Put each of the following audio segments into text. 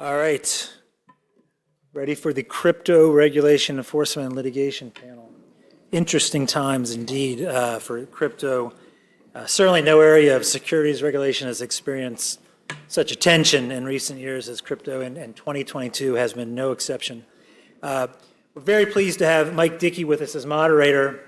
All right. Ready for the crypto regulation enforcement and litigation panel. Interesting times indeed for crypto. Certainly no area of securities regulation has experienced such attention in recent years as crypto, and 2022 has been no exception. We're very pleased to have Mike Dicke with us as moderator.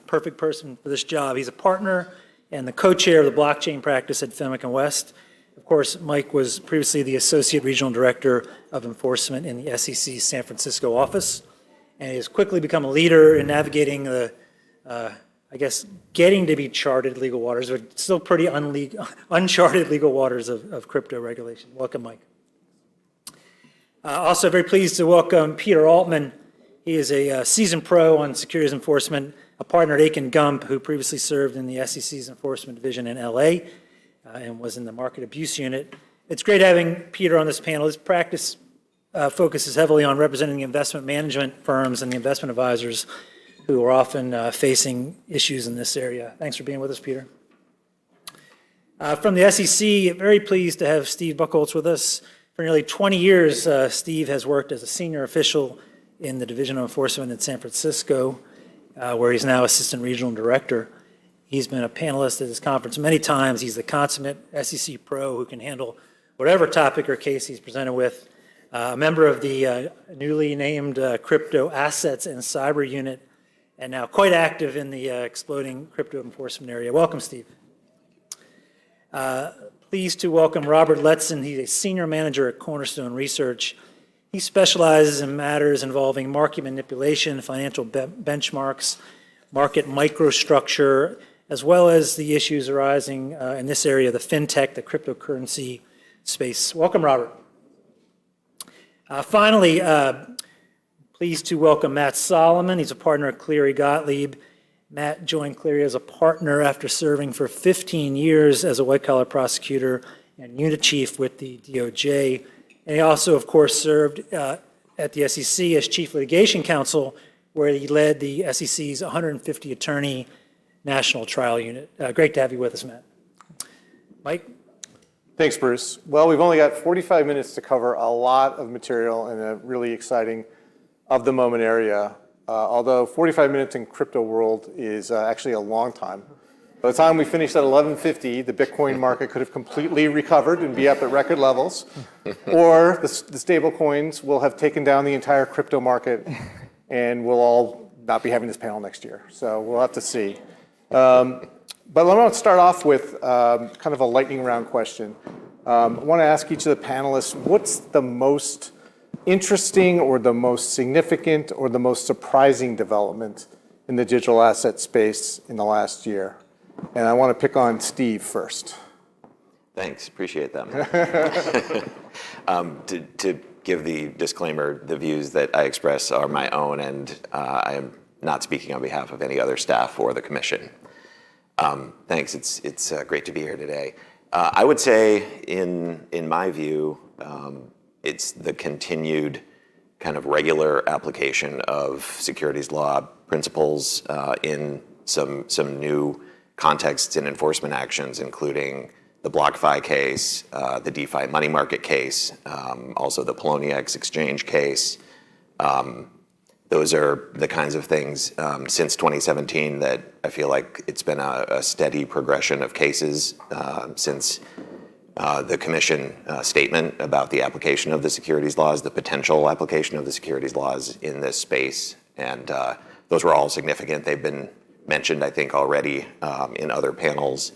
Perfect person for this job. He's a partner and the co-chair of the blockchain practice at Fenwick & West. Of course, Mike was previously the Associate Regional Director of Enforcement in the SEC's San Francisco office, and he has quickly become a leader in navigating the, getting to be charted legal waters, but still pretty uncharted legal waters of crypto regulation. Welcome, Mike. Also very pleased to welcome Peter Altman. He is a seasoned pro on securities enforcement, a partner at Akin Gump, who previously served in the SEC's enforcement division in LA and was in the market abuse unit. It's great having Peter on this panel. His practice focuses heavily on representing the investment management firms and the investment advisors who are often facing issues in this area. Thanks for being with us, Peter. From the SEC, very pleased to have Steve Buchholz with us. For nearly 20 years, Steve has worked as a senior official in the Division of Enforcement in San Francisco, where he's now Assistant Regional Director. He's been a panelist at this conference many times. He's the consummate SEC pro who can handle whatever topic or case he's presented with. A member of the newly named Crypto Assets and Cyber Unit, and now quite active in the exploding crypto enforcement area. Welcome, Steve. Pleased to welcome Robert Letson. He's a senior manager at Cornerstone Research. He specializes in matters involving market manipulation, financial benchmarks, market microstructure, as well as the issues arising in this area, the fintech, the cryptocurrency space. Welcome, Robert. Finally, pleased to welcome Matt Solomon. He's a partner at Cleary, Gottlieb. Matt joined Cleary as a partner after serving for 15 years as a white-collar prosecutor and unit chief with the DOJ. And he also, of course, served at the SEC as chief litigation counsel, where he led the SEC's 150-attorney national trial unit. Great to have you with us, Matt. Mike? Thanks, Bruce. Well, we've only got 45 minutes to cover a lot of material in a really exciting of-the-moment area, although 45 minutes in crypto world is actually a long time. By the time we finish at 11:50, the Bitcoin market could have completely recovered and be up at record levels, or the stable coins will have taken down the entire crypto market, and we'll all not be having this panel next year. So we'll have to see. But let me start off with kind of a lightning round question. I want to ask each of the panelists, what's the most interesting or the most significant or the most surprising development in the digital asset space in the last year? And I want to pick on Steve first. Thanks, appreciate that. To give the disclaimer, the views that I express are my own, and I am not speaking on behalf of any other staff or the commission. Thanks, it's great to be here today. I would say, in my view, it's the continued kind of regular application of securities law principles in some new contexts and enforcement actions, including the BlockFi case, the DeFi money market case, also the Poloniex exchange case. Those are the kinds of things since 2017 that I feel like it's been a steady progression of cases since the commission statement about the application of the securities laws, the potential application of the securities laws in this space. And those were all significant. They've been mentioned, I think, already in other panels.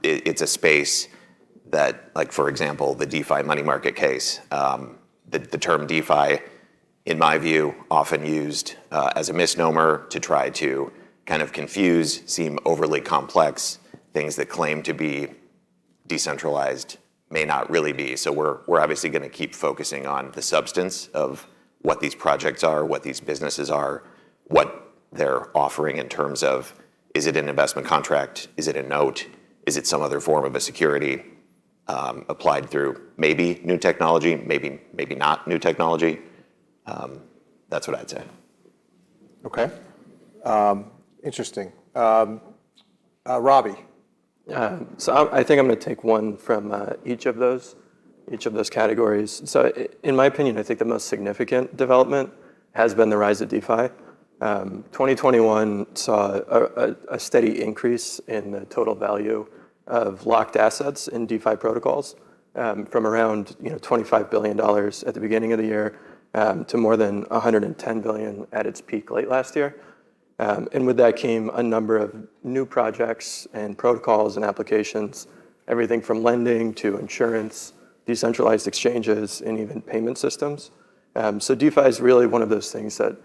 It's a space that, like, for example, the DeFi money market case, the term DeFi, in my view, often used as a misnomer to try to kind of confuse, seem overly complex, things that claim to be decentralized may not really be. So we're obviously going to keep focusing on the substance of what these projects are, what these businesses are, what they're offering in terms of, is it an investment contract? Is it a note? Is it some other form of a security applied through maybe new technology, maybe not new technology? That's what I'd say. Okay. Interesting. Robbie. So I think I'm going to take one from each of those each of those categories. So in my opinion, I think the most significant development has been the rise of DeFi. 2021 saw a steady increase in the total value of locked assets in DeFi protocols from around $25 billion at the beginning of the year to more than $110 billion at its peak late last year. And with that came a number of new projects and protocols and applications, everything from lending to insurance, decentralized exchanges, and even payment systems. So DeFi is really one of those things that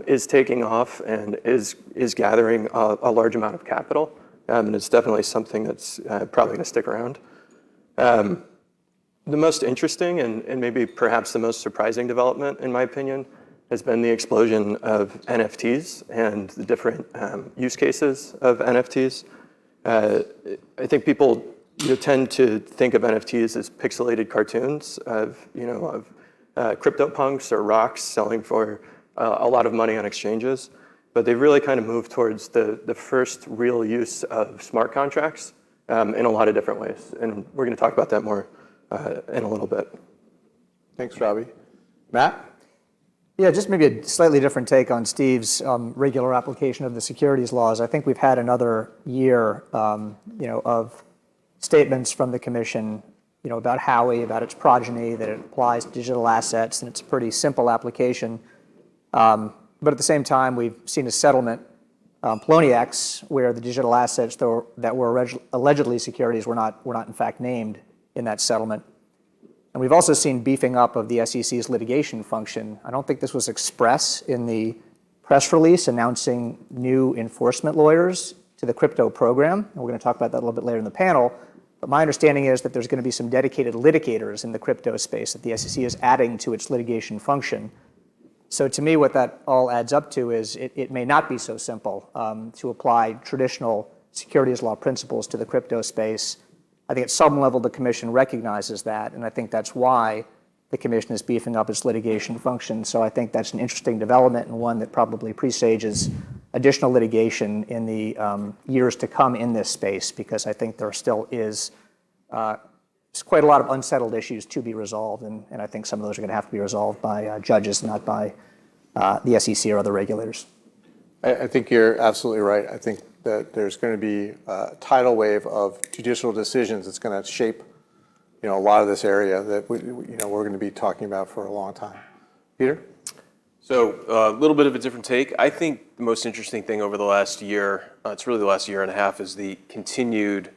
is taking off and is gathering a large amount of capital. And it's definitely something that's probably going to stick around. The most interesting and maybe perhaps the most surprising development, in my opinion, has been the explosion of NFTs and the different use cases of NFTs. I think people tend to think of NFTs as pixelated cartoons of CryptoPunks or rocks selling for a lot of money on exchanges, but they've really kind of moved towards the first real use of smart contracts in a lot of different ways. And we're going to talk about that more in a little bit. Thanks, Robbie. Matt? Yeah, just maybe a slightly different take on Steve's regular application of the securities laws. I think we've had another year, of statements from the commission, about Hauer, about its progeny, that it applies to digital assets, and it's a pretty simple application. But at the same time, we've seen a settlement, Poloniex, where the digital assets that were allegedly securities were not in fact named in that settlement. And we've also seen beefing up of the SEC's litigation function. I don't think this was express in the press release announcing new enforcement lawyers to the crypto program. And we're going to talk about that a little bit later in the panel. But my understanding is that there's going to be some dedicated litigators in the crypto space that the SEC is adding to its litigation function. So to me, what that all adds up to is it may not be so simple to apply traditional securities law principles to the crypto space. I think at some level the commission recognizes that, and I think that's why the commission is beefing up its litigation function. So I think that's an interesting development and one that probably presages additional litigation in the years to come in this space, because I think there still is quite a lot of unsettled issues to be resolved, and I think some of those are going to have to be resolved by judges, not by the SEC or other regulators. I think you're absolutely right. I think that there's going to be a tidal wave of judicial decisions that's going to shape, a lot of this area that we're going to be talking about for a long time. Peter? So a little bit of a different take. I think the most interesting thing over the last year, it's really the last year and a half, is the continued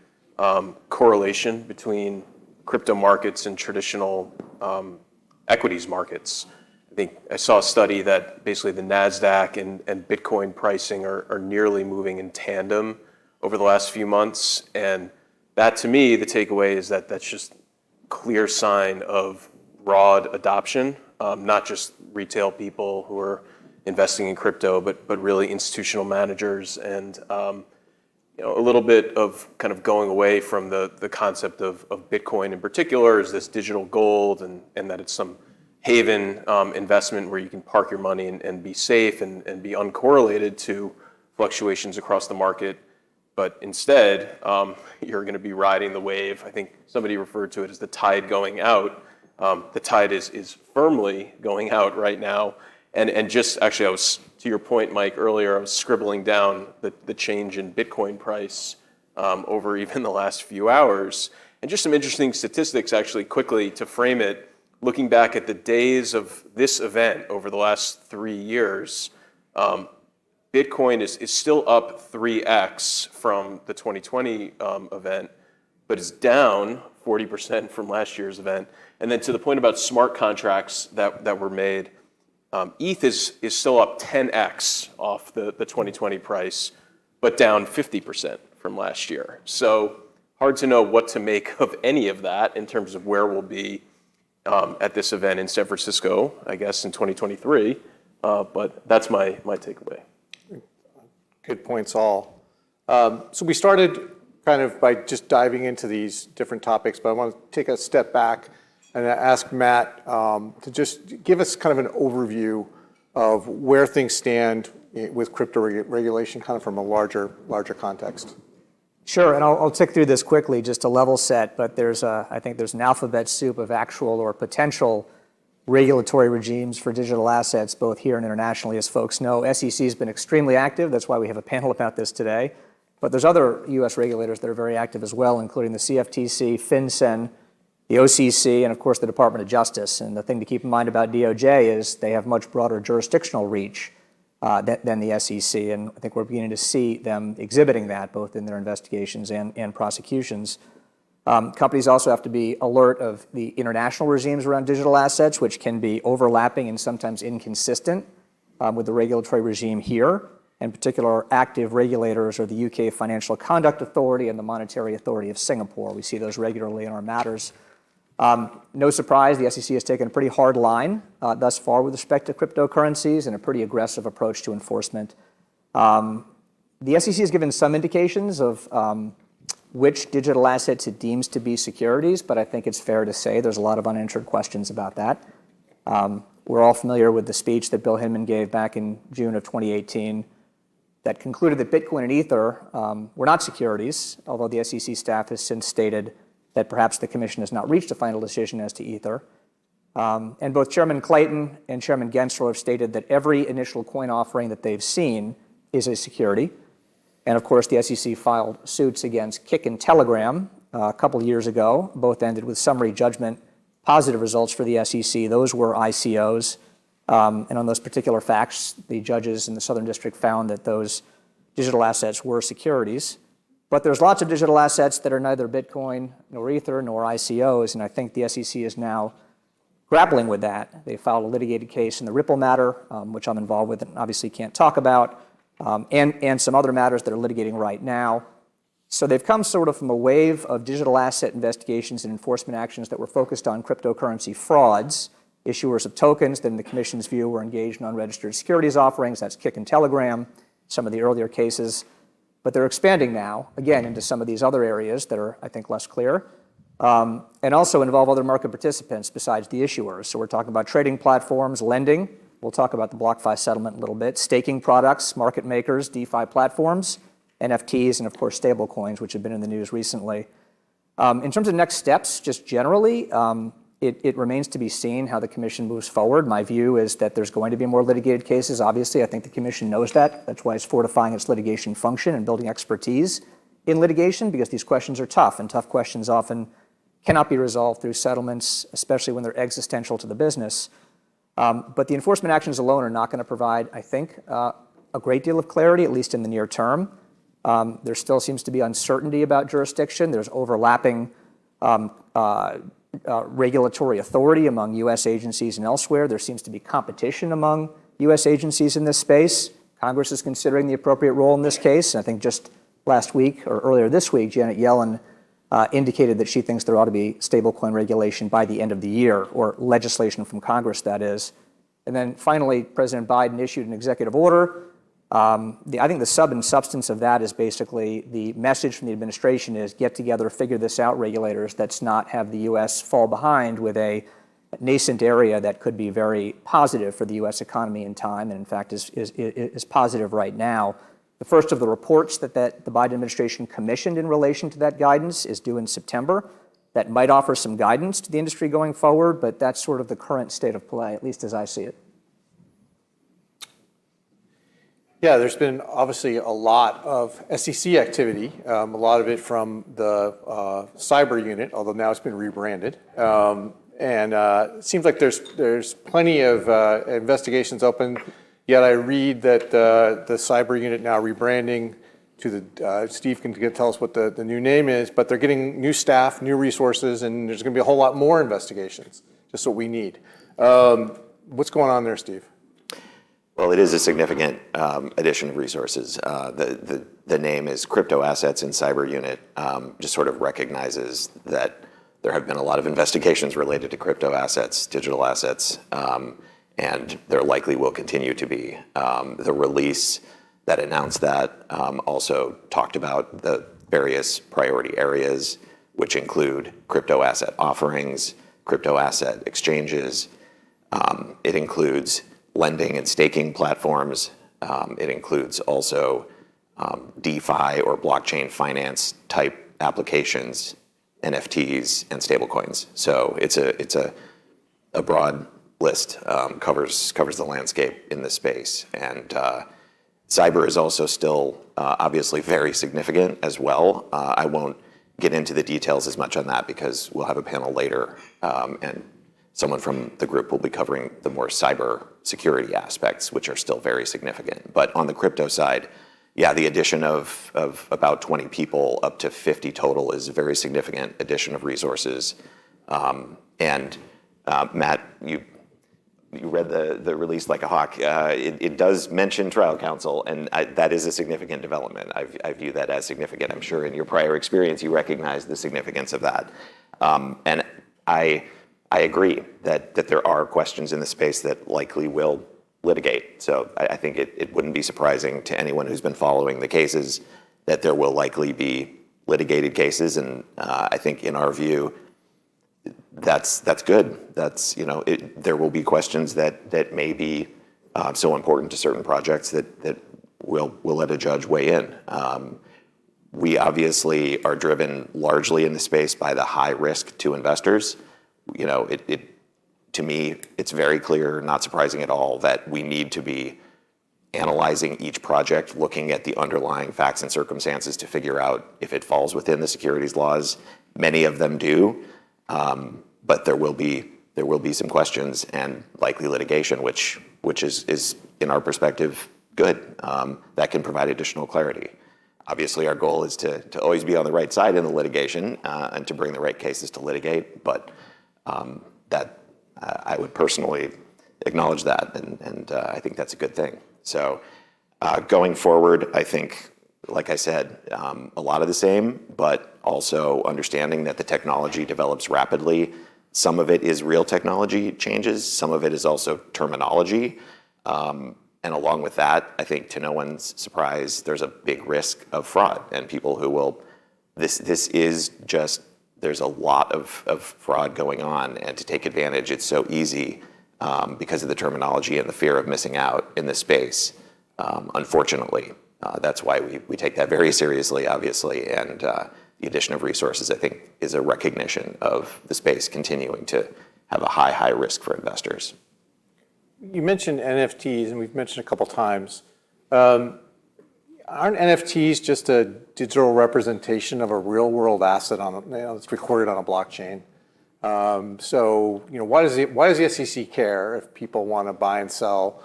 correlation between crypto markets and traditional equities markets. I think I saw a study that basically the NASDAQ and Bitcoin pricing are nearly moving in tandem over the last few months. And that, to me, the takeaway is that that's just clear sign of broad adoption, not just retail people who are investing in crypto, but really institutional managers and a little bit of kind of going away from the concept of Bitcoin in particular as this digital gold and that it's some haven investment where you can park your money and be safe and be uncorrelated to fluctuations across the market. But instead, you're going to be riding the wave. I think somebody referred to it as the tide going out. The tide is firmly going out right now. And just actually, I was, to your point, Mike, earlier, I was scribbling down the change in Bitcoin price over even the last few hours. And just some interesting statistics, actually, quickly to frame it. Looking back at the days of this event over the last 3 years, Bitcoin is still up 3x from the 2020 event, but is down 40% from last year's event. And then to the point about smart contracts that were made, ETH is still up 10x off the 2020 price, but down 50% from last year. So hard to know what to make of any of that in terms of where we'll be at this event in San Francisco, I guess, in 2023. But that's my takeaway. Good points all. So we started kind of by just diving into these different topics, but I want to take a step back and ask Matt to just give us kind of an overview of where things stand with crypto regulation, kind of from a larger context. Sure, and I'll tick through this quickly just to level set, but I think there's an alphabet soup of actual or potential regulatory regimes for digital assets, both here and internationally, as folks know. SEC has been extremely active. That's why we have a panel about this today. But there's other U.S. regulators that are very active as well, including the CFTC, FinCEN, the OCC, and of course the Department of Justice. And the thing to keep in mind about DOJ is they have much broader jurisdictional reach than the SEC, and I think we're beginning to see them exhibiting that both in their investigations and prosecutions. Companies also have to be alert of the international regimes around digital assets, which can be overlapping and sometimes inconsistent with the regulatory regime here. In particular, active regulators are the UK Financial Conduct Authority and the Monetary Authority of Singapore. We see those regularly in our matters. No surprise, the SEC has taken a pretty hard line thus far with respect to cryptocurrencies and a pretty aggressive approach to enforcement. The SEC has given some indications of which digital assets it deems to be securities, but I think it's fair to say there's a lot of unanswered questions about that. We're all familiar with the speech that Bill Hinman gave back in June of 2018 that concluded that Bitcoin and Ether were not securities, although the SEC staff has since stated that perhaps the commission has not reached a final decision as to Ether. And both Chairman Clayton and Chairman Gensler have stated that every initial coin offering that they've seen is a security. And of course, the SEC filed suits against Kik and Telegram a couple years ago. Both ended with summary judgment, positive results for the SEC. Those were ICOs. And on those particular facts, the judges in the Southern District found that those digital assets were securities. But there's lots of digital assets that are neither Bitcoin nor Ether nor ICOs, and I think the SEC is now grappling with that. They filed a litigated case in the Ripple matter, which I'm involved with and obviously can't talk about, and some other matters that are litigating right now. So they've come sort of from a wave of digital asset investigations and enforcement actions that were focused on cryptocurrency frauds, issuers of tokens that in the Commission's view were engaged in unregistered securities offerings. That's Kik and Telegram, some of the earlier cases. But they're expanding now, again, into some of these other areas that are, I think, less clear, and also involve other market participants besides the issuers. So we're talking about trading platforms, lending. We'll talk about the BlockFi settlement in a little bit, staking products, market makers, DeFi platforms, NFTs, and of course, stable coins, which have been in the news recently. In terms of next steps, just generally, it remains to be seen how the Commission moves forward. My view is that there's going to be more litigated cases. Obviously, I think the Commission knows that. That's why it's fortifying its litigation function and building expertise in litigation, because these questions are tough, and tough questions often cannot be resolved through settlements, especially when they're existential to the business. But the enforcement actions alone are not going to provide, I think, a great deal of clarity, at least in the near term. There still seems to be uncertainty about jurisdiction. There's overlapping regulatory authority among U.S. agencies and elsewhere. There seems to be competition among U.S. agencies in this space. Congress is considering the appropriate role in this case. And I think just last week or earlier this week, Janet Yellen indicated that she thinks there ought to be stablecoin regulation by the end of the year, or legislation from Congress, that is. And then finally, President Biden issued an executive order. I think the sub and substance of that is basically the message from the administration is get together, figure this out, regulators. Let's not have the U.S. fall behind with a nascent area that could be very positive for the U.S. economy in time, and in fact is positive right now. The first of the reports that the Biden administration commissioned in relation to that guidance is due in September. That might offer some guidance to the industry going forward, but that's sort of the current state of play, at least as I see it. Yeah, there's been obviously a lot of SEC activity, a lot of it from the cyber unit, although now it's been rebranded. And it seems like there's plenty of investigations open, yet I read that the cyber unit now rebranding to the, Steve can tell us what the new name is, but they're getting new staff, new resources, and there's gonna be a whole lot more investigations, just what we need. What's going on there, Steve? Well, it is a significant addition of resources. The name is Crypto Assets and Cyber Unit, just sort of recognizes that there have been a lot of investigations related to crypto assets, digital assets, and there likely will continue to be. The release that announced that also talked about the various priority areas, which include crypto asset offerings, crypto asset exchanges. It includes lending and staking platforms. It includes also DeFi or blockchain finance type applications, NFTs, and stablecoins. So it's a broad list, covers the landscape in this space. And cyber is also still obviously very significant as well. I won't get into the details as much on that because we'll have a panel later, and someone from the group will be covering the more cyber security aspects, which are still very significant. But on the crypto side, yeah, the addition of about 20 people up to 50 total is a very significant addition of resources. And Matt, you read the release like a hawk. It does mention trial counsel, and that is a significant development. I view that as significant. I'm sure in your prior experience you recognize the significance of that. And I agree that there are questions in the space that likely will litigate. So I think it wouldn't be surprising to anyone who's been following the cases that there will likely be litigated cases. And I think in our view, that's good. That's, there will be questions that may be so important to certain projects that we'll let a judge weigh in. We obviously are driven largely in the space by the high risk to investors. To me, it's very clear, not surprising at all, that we need to be analyzing each project, looking at the underlying facts and circumstances to figure out if it falls within the securities laws. Many of them do, but there will be some questions and likely litigation, which is in our perspective good. That can provide additional clarity. Obviously, our goal is to always be on the right side in the litigation and to bring the right cases to litigate, but that I would personally acknowledge that, and I think that's a good thing. So going forward, I think, like I said, a lot of the same, but also understanding that the technology develops rapidly. Some of it is real technology changes. Some of it is also terminology. And along with that, I think to no one's surprise, there's a big risk of fraud and people who will, this is just, there's a lot of fraud going on, and to take advantage, it's so easy because of the terminology and the fear of missing out in this space, unfortunately. That's why we take that very seriously, obviously, and the addition of resources, I think, is a recognition of the space continuing to have a high risk for investors. You mentioned NFTs, and we've mentioned a couple times. Aren't NFTs just a digital representation of a real-world asset that's recorded on a blockchain? So, why does the SEC care if people want to buy and sell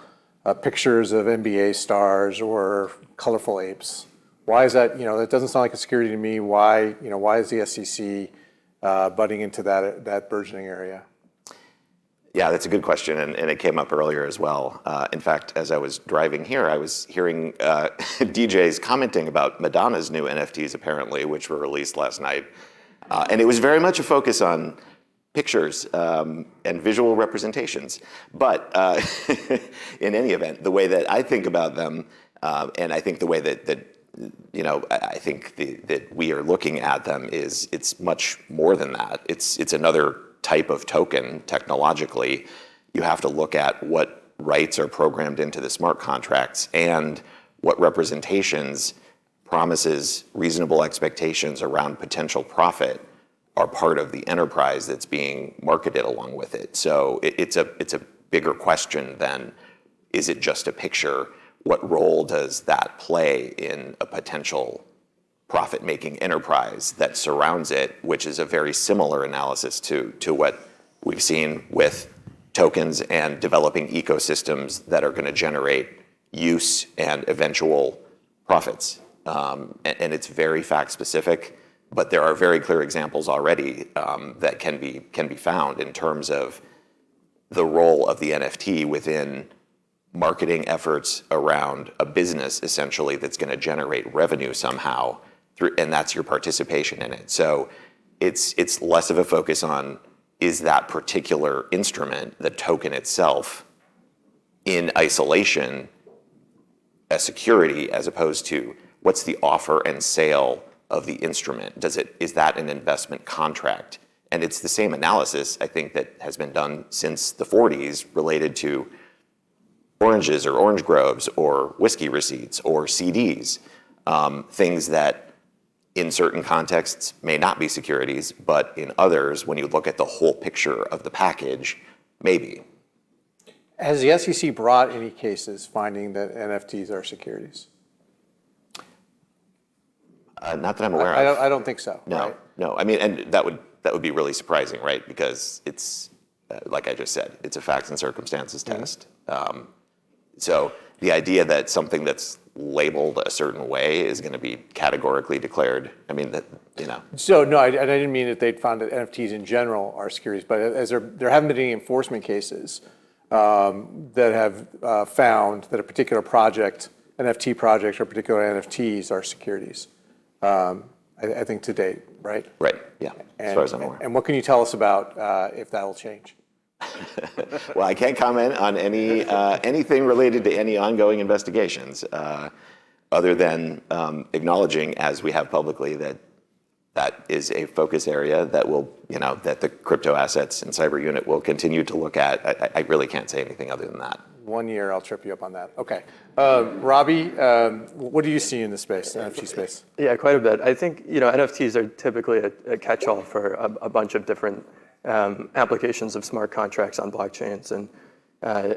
pictures of NBA stars or colorful apes? Why is that? That doesn't sound like a security to me. Why is the SEC butting into that burgeoning area? Yeah, that's a good question, and it came up earlier as well. In fact, as I was driving here, I was hearing DJs commenting about Madonna's new NFTs, apparently, which were released last night. And it was very much a focus on pictures and visual representations. But in any event, the way that I think about them, and I think the way that I think that we are looking at them is it's much more than that. It's another type of token technologically. You have to look at what rights are programmed into the smart contracts and what representations, promises, reasonable expectations around potential profit are part of the enterprise that's being marketed along with it. So it's a bigger question than, is it just a picture? What role does that play in a potential profit-making enterprise that surrounds it, which is a very similar analysis to what we've seen with tokens and developing ecosystems that are going to generate use and eventual profits. And it's very fact-specific, but there are very clear examples already that can be found in terms of the role of the NFT within marketing efforts around a business, essentially, that's going to generate revenue somehow, and that's your participation in it. So it's less of a focus on, is that particular instrument, the token itself, in isolation, a security, as opposed to what's the offer and sale of the instrument? Is that an investment contract? And it's the same analysis, I think, that has been done since the 40s related to oranges or orange groves or whiskey receipts or CDs. things that in certain contexts may not be securities, but in others, when you look at the whole picture of the package, maybe. Has the SEC brought any cases finding that NFTs are securities? Not that I'm aware of. I don't think so. No, right? no. I mean, and that would be really surprising, right? Because it's, like I just said, it's a facts and circumstances test. So the idea that something that's labeled a certain way is going to be categorically declared, I mean, that, you know. So no, I didn't mean that they'd found that NFTs in general are securities, but as there haven't been any enforcement cases that have found that a particular project, NFT project or particular NFTs are securities. I think to date, right? Right, yeah, as far as I'm aware. And what can you tell us about if that will change? Well, I can't comment on anything related to any ongoing investigations, other than acknowledging, as we have publicly, that is a focus area that will, you know, that the crypto assets and cyber unit will continue to look at. I really can't say anything other than that. 1 year, I'll trip you up on that. Okay. Robbie, what do you see in the space, the NFT space? Yeah, quite a bit. I think, you know, NFTs are typically a catch-all for a bunch of different applications of smart contracts on blockchains. And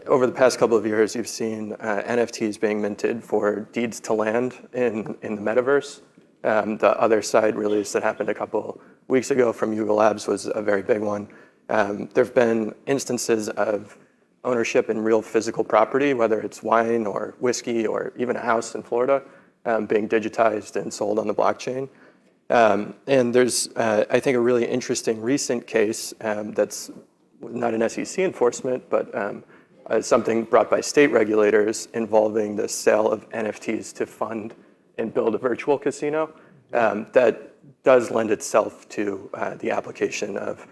over the past couple of years, you've seen NFTs being minted for deeds to land in the metaverse. The other side release that happened a couple weeks ago from Yuga Labs was a very big one. There have been instances of ownership in real physical property, whether it's wine or whiskey or even a house in Florida, being digitized and sold on the blockchain. And there's, I think, a really interesting recent case that's not an SEC enforcement, but something brought by state regulators involving the sale of NFTs to fund and build a virtual casino that does lend itself to the application of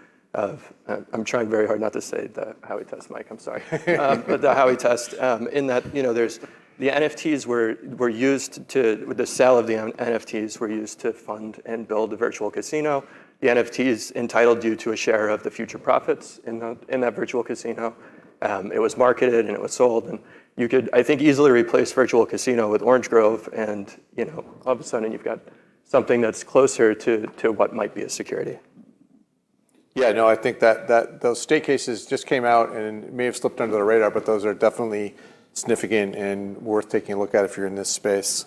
I'm trying very hard not to say the Howey test, Mike, I'm sorry. But the Howey test, in that, you know, there's the NFTs were used to, the sale of the NFTs were used to fund and build a virtual casino. The NFTs entitled you to a share of the future profits in that virtual casino. It was marketed and it was sold, and you could, I think, easily replace virtual casino with Orange Grove, and, you know, all of a sudden you've got something that's closer to what might be a security. Yeah, no, I think that those state cases just came out and it may have slipped under the radar, but those are definitely significant and worth taking a look at if you're in this space.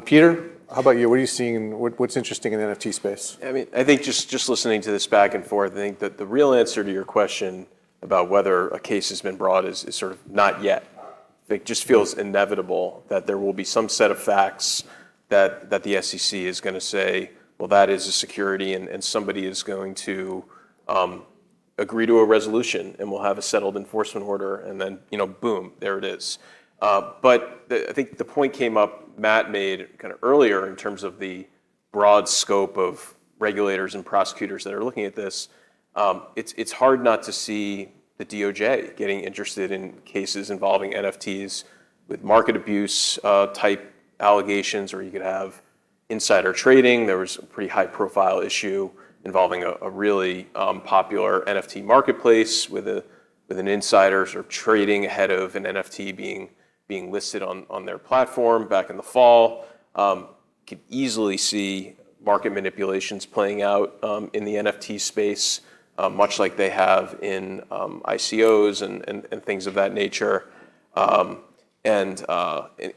Peter, how about you? What are you seeing? What's interesting in the NFT space? I mean, I think just listening to this back and forth, I think that the real answer to your question about whether a case has been brought is sort of not yet. It just feels inevitable that there will be some set of facts that the SEC is going to say, well, that is a security, and somebody is going to agree to a resolution, and we'll have a settled enforcement order, and then, you know, boom, there it is. But I think the point came up, Matt made kind of earlier in terms of the broad scope of regulators and prosecutors that are looking at this. It's hard not to see the DOJ getting interested in cases involving NFTs with market abuse type allegations, or you could have insider trading. There was a pretty high profile issue involving a really popular NFT marketplace with an insider sort of trading ahead of an NFT being listed on their platform back in the fall. Could easily see market manipulations playing out in the NFT space, much like they have in ICOs and things of that nature. And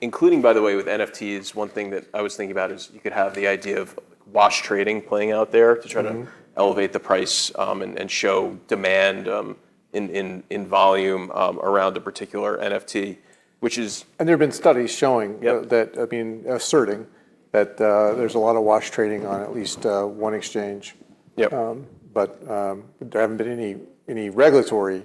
including, by the way, with NFTs, one thing that I was thinking about is you could have the idea of wash trading playing out there to try to elevate the price and show demand in volume around a particular NFT, which is... And there have been studies showing asserting that there's a lot of wash trading on at least one exchange. Yep. But there haven't been any regulatory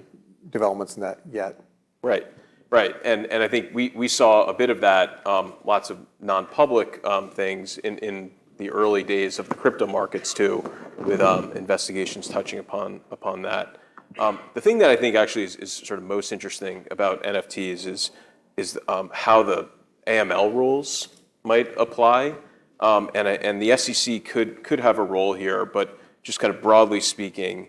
developments in that yet. Right. Right, and I think we saw a bit of that, lots of non-public things in the early days of the crypto markets too, with investigations touching upon that. The thing that I think actually is sort of most interesting about NFTs is how the AML rules might apply, and the SEC could have a role here, but just kind of broadly speaking,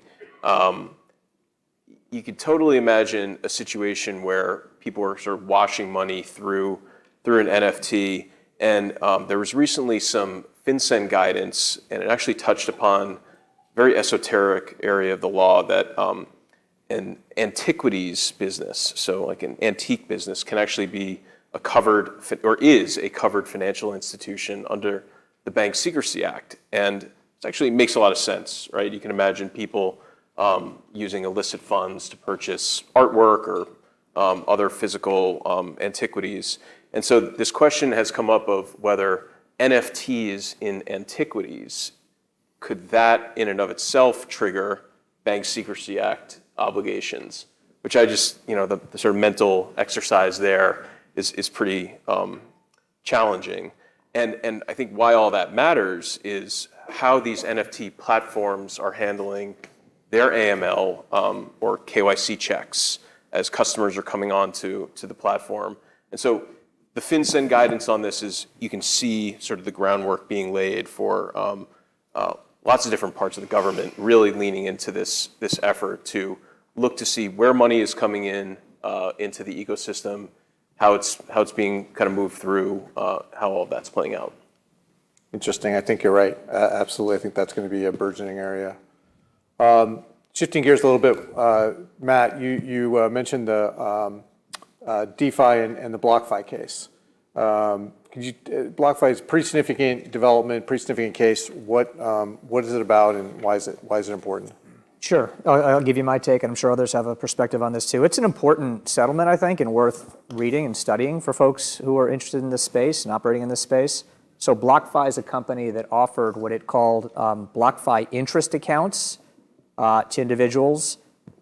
you could totally imagine a situation where people are sort of washing money through an NFT, And there was recently some FinCEN guidance, and it actually touched upon a very esoteric area of the law that an antiquities business, so like an antique business, can actually be a covered, or is a covered financial institution under the Bank Secrecy Act. And it actually makes a lot of sense, right? You can imagine people using illicit funds to purchase artwork or other physical antiquities. And so this question has come up of whether NFTs in antiquities, could that in and of itself trigger Bank Secrecy Act obligations, which I just, the sort of mental exercise there is pretty challenging. And I think why all that matters is how these NFT platforms are handling their AML or KYC checks as customers are coming on to the platform. And so the FinCEN guidance on this is you can see sort of the groundwork being laid for lots of different parts of the government really leaning into this effort to look to see where money is coming in into the ecosystem, how it's being kind of moved through, how all of that's playing out. Interesting. I think you're right. Absolutely. I think that's going to be a burgeoning area. Shifting gears a little bit, Matt, you mentioned the DeFi and the BlockFi case. BlockFi is a pretty significant development, pretty significant case. What is it about, and why is it important? Sure. I'll give you my take, and I'm sure others have a perspective on this too. It's an important settlement, I think, and worth reading and studying for folks who are interested in this space and operating in this space. So BlockFi is a company that offered what it called BlockFi interest accounts to individuals.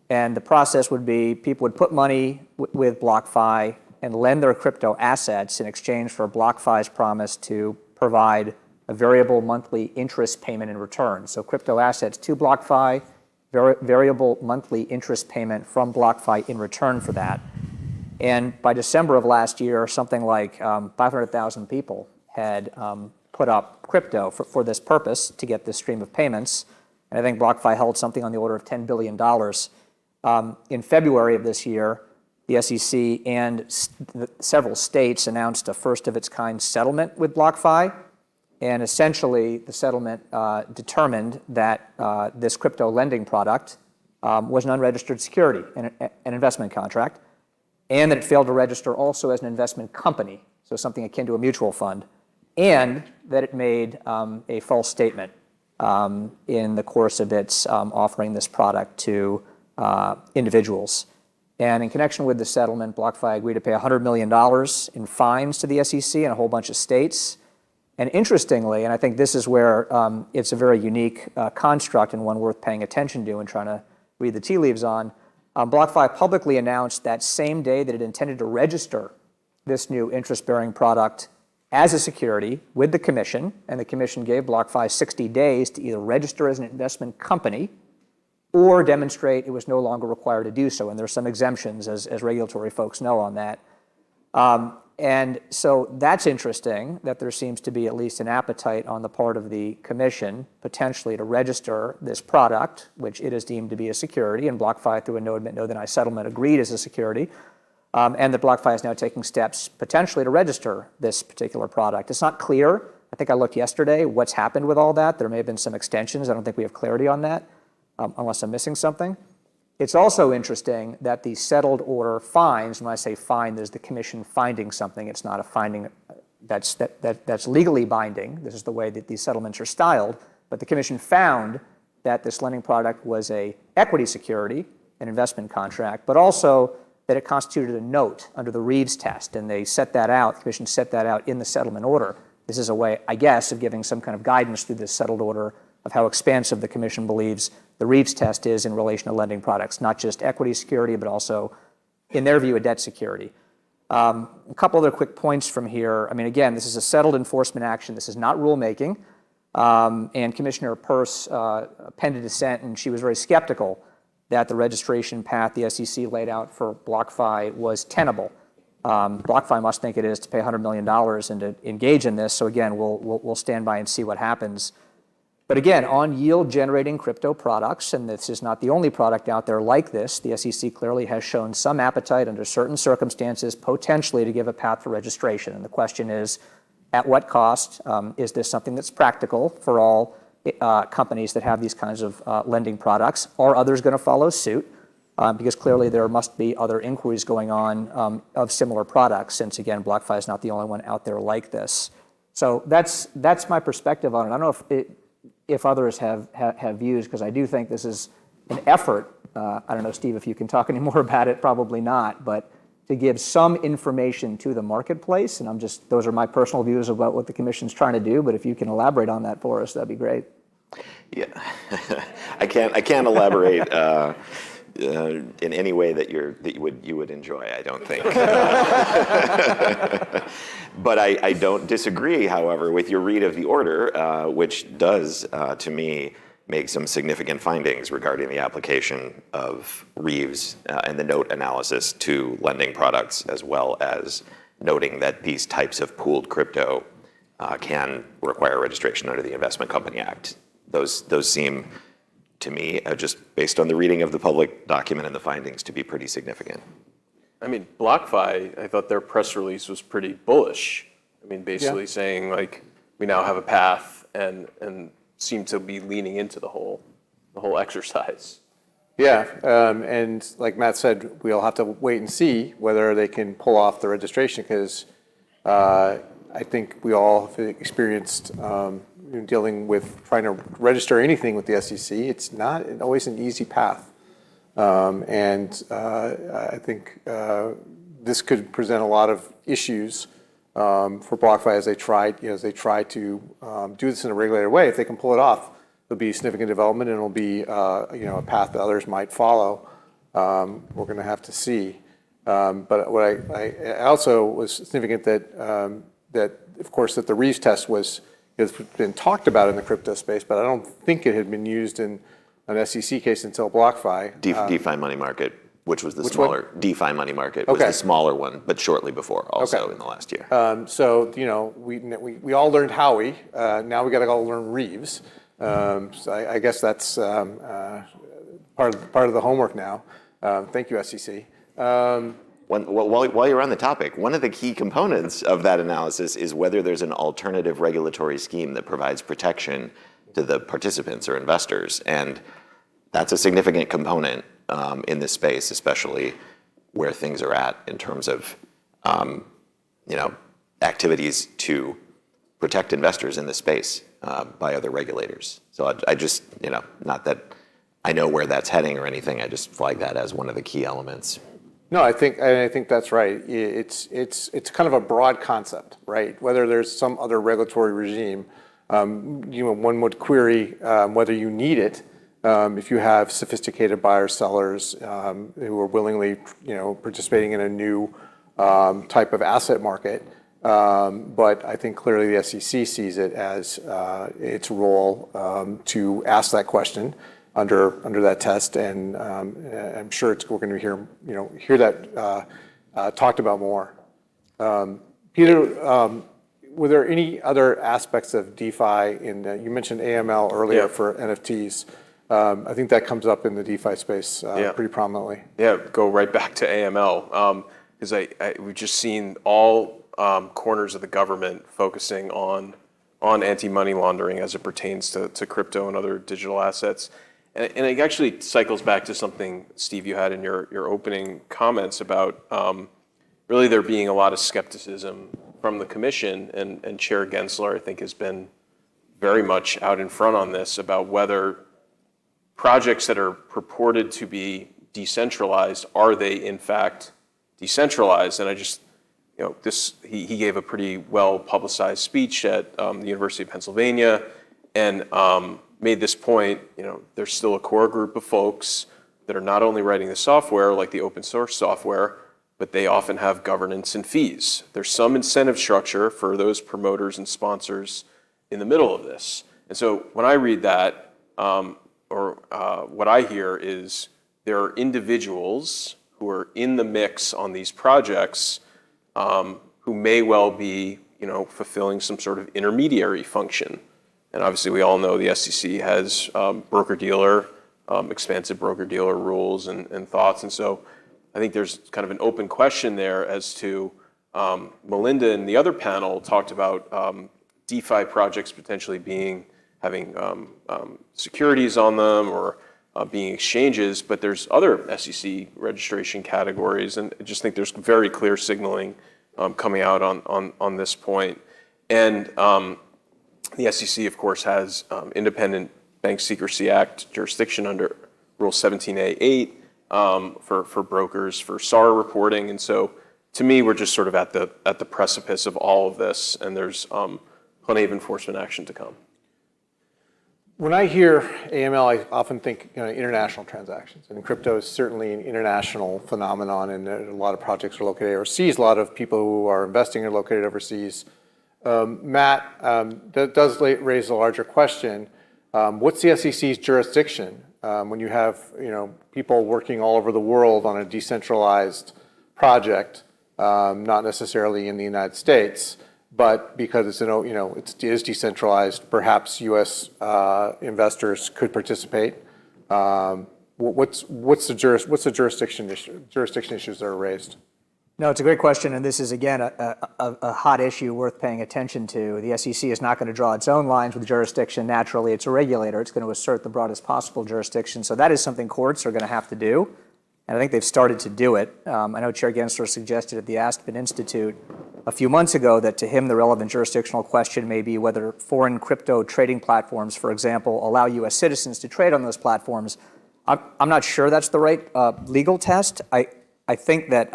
And the process would be people would put money with BlockFi and lend their crypto assets in exchange for BlockFi's promise to provide a variable monthly interest payment in return. So crypto assets to BlockFi, variable monthly interest payment from BlockFi in return for that. And by December of last year, something like 500,000 people had put up crypto for this purpose to get this stream of payments. And I think BlockFi held something on the order of $10 billion. In February of this year, the SEC and several states announced a first-of-its-kind settlement with BlockFi. And essentially, the settlement determined that this crypto lending product was an unregistered security, an investment contract, and that it failed to register also as an investment company, so something akin to a mutual fund, and that it made a false statement in the course of its offering this product to individuals. And in connection with the settlement, BlockFi agreed to pay $100 million in fines to the SEC and a whole bunch of states. And interestingly, and I think this is where it's a very unique construct and one worth paying attention to and trying to read the tea leaves on, BlockFi publicly announced that same day that it intended to register this new interest-bearing product as a security with the commission, and the commission gave BlockFi 60 days to either register as an investment company or demonstrate it was no longer required to do so. And there are some exemptions, as regulatory folks know, on that. And so that's interesting that there seems to be at least an appetite on the part of the commission potentially to register this product, which it is deemed to be a security, and BlockFi, through a no admit, no deny settlement, agreed as a security, and that BlockFi is now taking steps potentially to register this particular product. It's not clear. I think I looked yesterday what's happened with all that. There may have been some extensions. I don't think we have clarity on that, unless I'm missing something. It's also interesting that the settled order fines, when I say fine, there's the commission finding something. It's not a finding that's legally binding. This is the way that these settlements are styled. But the commission found that this lending product was a equity security, an investment contract, but also that it constituted a note under the Reeves test. And they set that out, the commission set that out in the settlement order. This is a way, I guess, of giving some kind of guidance through this settled order of how expansive the commission believes the Reeves test is in relation to lending products, not just equity security, but also, in their view, a debt security. A couple other quick points from here. I mean, again, this is a settled enforcement action. This is not rulemaking. And Commissioner Peirce penned a dissent, and she was very skeptical that the registration path the SEC laid out for BlockFi was tenable. BlockFi must think it is to pay $100 million and to engage in this. So again, we'll stand by and see what happens. But again, on yield-generating crypto products, and this is not the only product out there like this, the SEC clearly has shown some appetite under certain circumstances potentially to give a path for registration. And the question is, At what cost? Is this something that's practical for all companies that have these kinds of lending products? Are others going to follow suit? Because clearly there must be other inquiries going on of similar products, since again, BlockFi is not the only one out there like this. So that's my perspective on it. I don't know if others have views, because I do think this is an effort. I don't know, Steve, if you can talk any more about it, probably not, but to give some information to the marketplace. And those are my personal views about what the commission's trying to do, but if you can elaborate on that for us, that'd be great. Yeah, I can't elaborate in any way that you would enjoy, I don't think. But I don't disagree, however, with your read of the order, which does, to me, make some significant findings regarding the application of Reeves and the note analysis to lending products, as well as noting that these types of pooled crypto can require registration under the Investment Company Act. Those seem, to me, just based on the reading of the public document and the findings, to be pretty significant. I mean, BlockFi, I thought their press release was pretty bullish. I mean, basically saying, like, we now have a path and seem to be leaning into the whole exercise. Yeah, and like Matt said, we'll have to wait and see whether they can pull off the registration, because I think we all have experienced dealing with trying to register anything with the SEC. It's not always an easy path. And I think this could present a lot of issues for BlockFi as they try to do this in a regulated way. If they can pull it off, it'll be significant development, and it'll be a path that others might follow. We're going to have to see. But what I also was significant that of course that the Reeves test has been talked about in the crypto space, but I don't think it had been used in an SEC case until BlockFi. DeFi money market, which was the smaller DeFi money market, was Okay. the smaller one, but shortly before, also in the last year. So we all learned Hauer. Now we got to go learn Reeves. So I guess that's part of the homework now. Thank you, SEC. While you're on the topic, one of the key components of that analysis is whether there's an alternative regulatory scheme that provides protection to the participants or investors. And that's a significant component in this space, especially where things are at in terms of activities to protect investors in this space by other regulators. So I just, not that I know where that's heading or anything, I just flag that as one of the key elements. No, I think that's right. It's kind of a broad concept, right? Whether there's some other regulatory regime, one would query whether you need it if you have sophisticated buyers, sellers who are willingly, participating in a new type of asset market. But I think clearly the SEC sees it as its role to ask that question under that test, and I'm sure we're going to hear that talked about more. Peter, were there any other aspects of DeFi you mentioned AML earlier for NFTs? I think that comes up in the DeFi space pretty prominently. Yeah, go right back to AML, because we've just seen all corners of the government focusing on anti-money laundering as it pertains to crypto and other digital assets. And it actually cycles back to something, Steve, you had in your opening comments about really there being a lot of skepticism from the commission, and Chair Gensler, I think, has been very much out in front on this about whether projects that are purported to be decentralized, are they in fact decentralized? And I just, he gave a pretty well publicized speech at the University of Pennsylvania, and made this point, there's still a core group of folks that are not only writing the software, like the open source software, but they often have governance and fees. There's some incentive structure for those promoters and sponsors in the middle of this. And so when I read that, what I hear is there are individuals who are in the mix on these projects who may well be, fulfilling some sort of intermediary function. And obviously, we all know the SEC has broker-dealer, expansive broker-dealer rules and thoughts. And so I think there's kind of an open question there as to Melinda and the other panel talked about DeFi projects potentially having securities on them or being exchanges, but there's other SEC registration categories, and I just think there's very clear signaling coming out on this point. And the SEC, of course, has Independent Bank Secrecy Act jurisdiction under Rule 17A8 for brokers, for SAR reporting, and so to me, we're just sort of at the precipice of all of this, and there's plenty of enforcement action to come. When I hear AML, I often think international transactions, and crypto is certainly an international phenomenon, and a lot of projects are located overseas. A lot of people who are investing are located overseas. Matt, that does raise a larger question. What's the SEC's jurisdiction when you have people working all over the world on a decentralized project, not necessarily in the United States? But because it is decentralized, perhaps U.S. investors could participate. What's the jurisdiction issues that are raised? No, it's a great question, and this is, again, a hot issue worth paying attention to. The SEC is not going to draw its own lines with jurisdiction. Naturally, it's a regulator. It's going to assert the broadest possible jurisdiction. So that is something courts are going to have to do, and I think they've started to do it. I know Chair Gensler suggested at the Aspen Institute a few months ago that to him the relevant jurisdictional question may be whether foreign crypto trading platforms, for example, allow U.S. citizens to trade on those platforms. I'm not sure that's the right legal test. I think that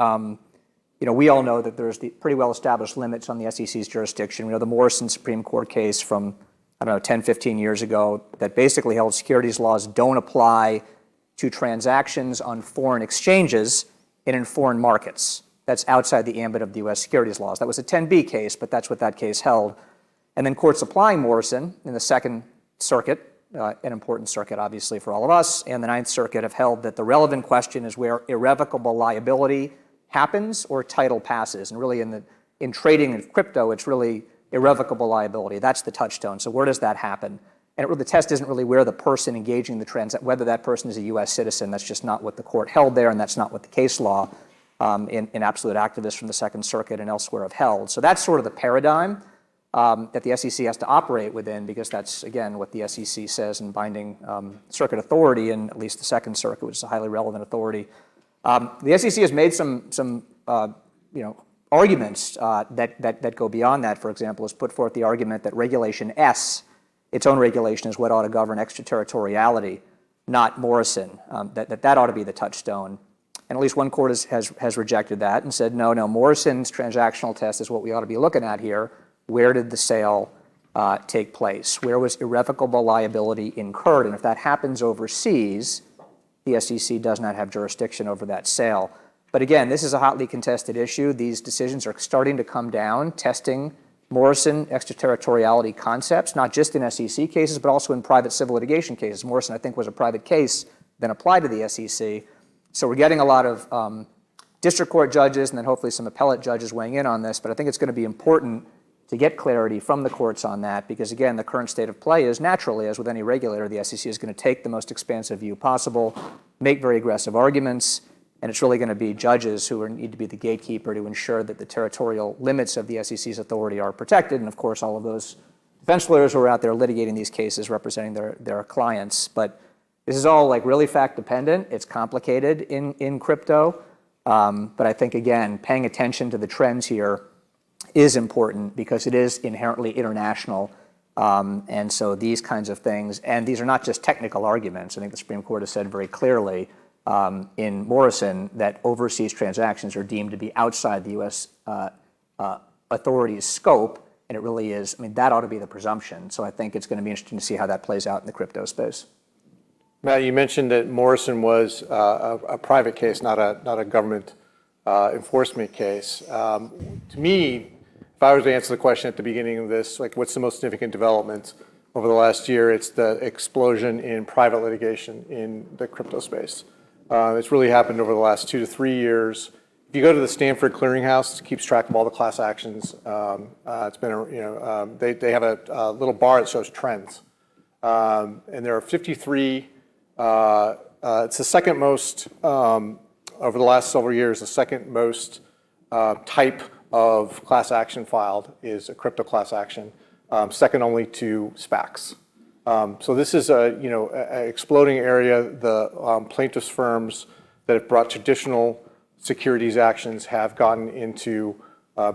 we all know that there's the pretty well-established limits on the SEC's jurisdiction. We know the Morrison Supreme Court case from, 10, 15 years ago that basically held securities laws don't apply to transactions on foreign exchanges and in foreign markets. That's outside the ambit of the U.S. securities laws. That was a 10B case, but that's what that case held. And then courts applying Morrison in the Second Circuit, an important circuit, obviously, for all of us, and the Ninth Circuit have held that the relevant question is where irrevocable liability happens or title passes. And really in trading in crypto, it's really irrevocable liability. That's the touchstone. So where does that happen? And the test isn't really where the person engaging the transaction, whether that person is a U.S. citizen. That's just not what the court held there, and that's not what the case law in absolute activists from the Second Circuit and elsewhere have held. So that's sort of the paradigm that the SEC has to operate within, because that's, again, what the SEC says in binding circuit authority, and at least the Second Circuit, which is a highly relevant authority. The SEC has made some arguments that go beyond that. For example, has put forth the argument that Regulation S, its own regulation, is what ought to govern extraterritoriality, not Morrison, that ought to be the touchstone. And at least one court has rejected that and said, no, Morrison's transactional test is what we ought to be looking at here. Where did the sale take place? Where was irrevocable liability incurred? And if that happens overseas, the SEC does not have jurisdiction over that sale. But again, this is a hotly contested issue. These decisions are starting to come down, testing Morrison extraterritoriality concepts, not just in SEC cases, but also in private civil litigation cases. Morrison, I think, was a private case, then applied to the SEC. So we're getting a lot of district court judges and then hopefully some appellate judges weighing in on this, but I think it's going to be important to get clarity from the courts on that, because again, the current state of play is naturally, as with any regulator, the SEC is going to take the most expansive view possible, make very aggressive arguments, and it's really going to be judges who need to be the gatekeeper to ensure that the territorial limits of the SEC's authority are protected, and of course all of those defense lawyers who are out there litigating these cases representing their clients. But this is all really fact dependent. It's complicated in crypto, but I think, again, paying attention to the trends here is important because it is inherently international. And so these kinds of things, and these are not just technical arguments. I think the Supreme Court has said very clearly in Morrison that overseas transactions are deemed to be outside the U.S. Authority's scope, and it really is. That ought to be the presumption. So I think it's going to be interesting to see how that plays out in the crypto space. Matt, you mentioned that Morrison was a private case, not a government enforcement case. To me, if I was to answer the question at the beginning of this, what's the most significant development over the last year, it's the explosion in private litigation in the crypto space. It's really happened over the last 2 to 3 years. If you go to the Stanford Clearinghouse, it keeps track of all the class actions. It's been, they have a little bar that shows trends. And there are 53, it's the second most, over the last several years, the second most type of class action filed is a crypto class action, second only to SPACs. So this is a exploding area. The plaintiffs' firms that have brought traditional securities actions have gotten into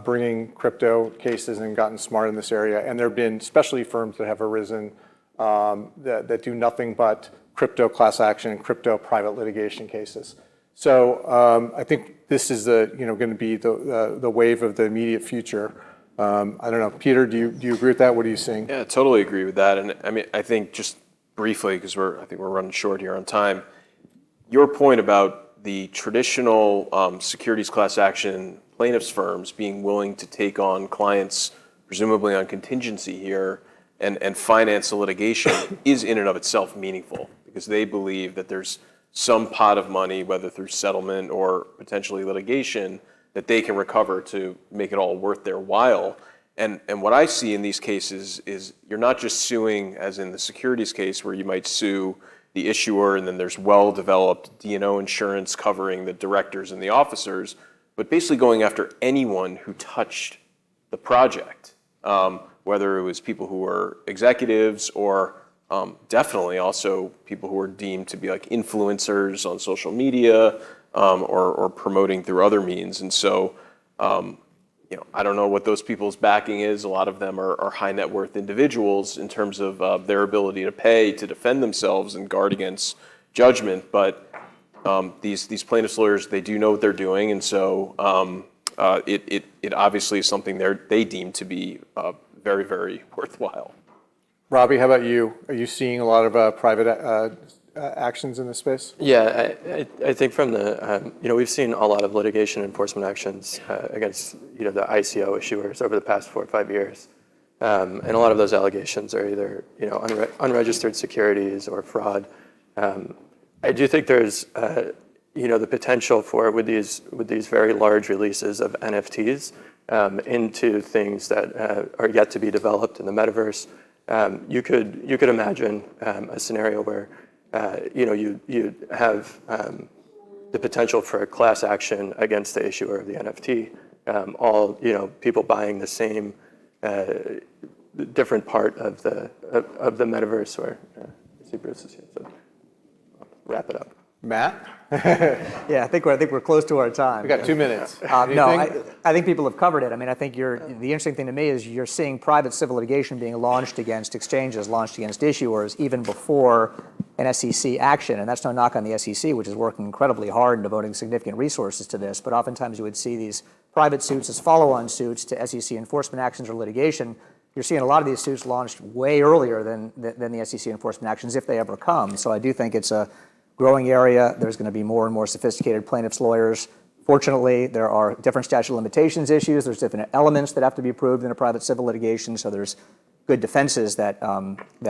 bringing crypto cases and gotten smart in this area. And there have been specialty firms that have arisen that do nothing but crypto class action and crypto private litigation cases. So I think this is going to be the wave of the immediate future. I don't know, Peter, do you agree with that? What are you seeing? Yeah, totally agree with that. And I mean, I think just briefly, because I think we're running short here on time, your point about the traditional securities class action plaintiffs firms being willing to take on clients, presumably on contingency here, and finance the litigation is in and of itself meaningful, because they believe that there's some pot of money, whether through settlement or potentially litigation, that they can recover to make it all worth their while. And what I see in these cases is you're not just suing, as in the securities case, where you might sue the issuer and then there's well-developed D&O insurance covering the directors and the officers, but basically going after anyone who touched the project, whether it was people who were executives or definitely also people who were deemed to be like influencers on social media, or promoting through other means. And so, I don't know what those people's backing is. A lot of them are high net worth individuals in terms of their ability to pay to defend themselves and guard against judgment. But these plaintiffs' lawyers, they do know what they're doing. And so it obviously is something they deem to be very, very worthwhile. Robbie, how about you? Are you seeing a lot of private actions in this space? Yeah, I think from the, we've seen a lot of litigation enforcement actions against, the ICO issuers over the past 4 or 5 years. And a lot of those allegations are either, unregistered securities or fraud. I do think there's, the potential for, with these very large releases of NFTs into things that are yet to be developed in the metaverse, you could imagine a scenario where you have the potential for a class action against the issuer of the NFT, all people buying the same different part of the metaverse. Where I see Bruce is here, so I'll wrap it up. Matt? Yeah, I think we're close to our time. We got 2 minutes. No, I think people have covered it. I mean, I think the interesting thing to me is you're seeing private civil litigation being launched against exchanges, launched against issuers, even before an SEC action. And that's no knock on the SEC, which is working incredibly hard and devoting significant resources to this. But oftentimes you would see these private suits as follow-on suits to SEC enforcement actions or litigation. You're seeing a lot of these suits launched way earlier than the SEC enforcement actions, if they ever come. So I do think it's a growing area. There's going to be more and more sophisticated plaintiffs' lawyers. Fortunately, there are different statute of limitations issues. There's different elements that have to be proved in a private civil litigation. So there's good defenses that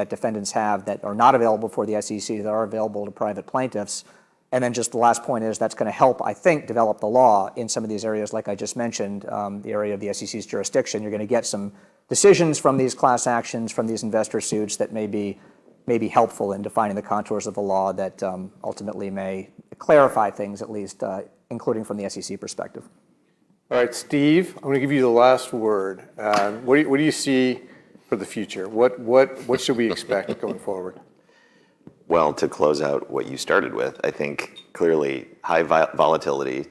defendants have that are not available for the SEC, that are available to private plaintiffs. And then just the last point is that's going to help, I think, develop the law in some of these areas, like I just mentioned, the area of the SEC's jurisdiction. You're going to get some decisions from these class actions, from these investor suits that may be helpful in defining the contours of the law that ultimately may clarify things, at least, including from the SEC perspective. All right, Steve, I'm going to give you the last word. What do you see for the future? What should we expect going forward? Well, to close out what you started with, I think clearly high volatility,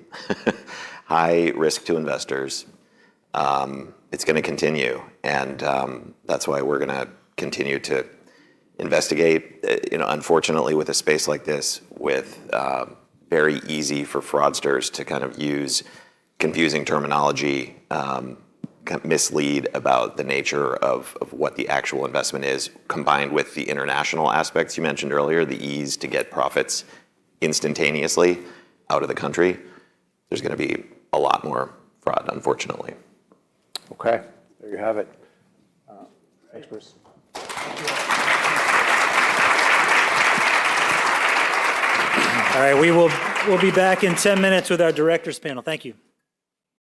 high risk to investors. It's going to continue, and that's why we're going to continue to investigate. Unfortunately, with a space like this, with very easy for fraudsters to kind of use confusing terminology, mislead about the nature of what the actual investment is, combined with the international aspects you mentioned earlier, the ease to get profits instantaneously out of the country. There's going to be a lot more fraud, unfortunately. Okay, there you have it. Thanks, Bruce. All right, we'll be back in 10 minutes with our directors panel. Thank you.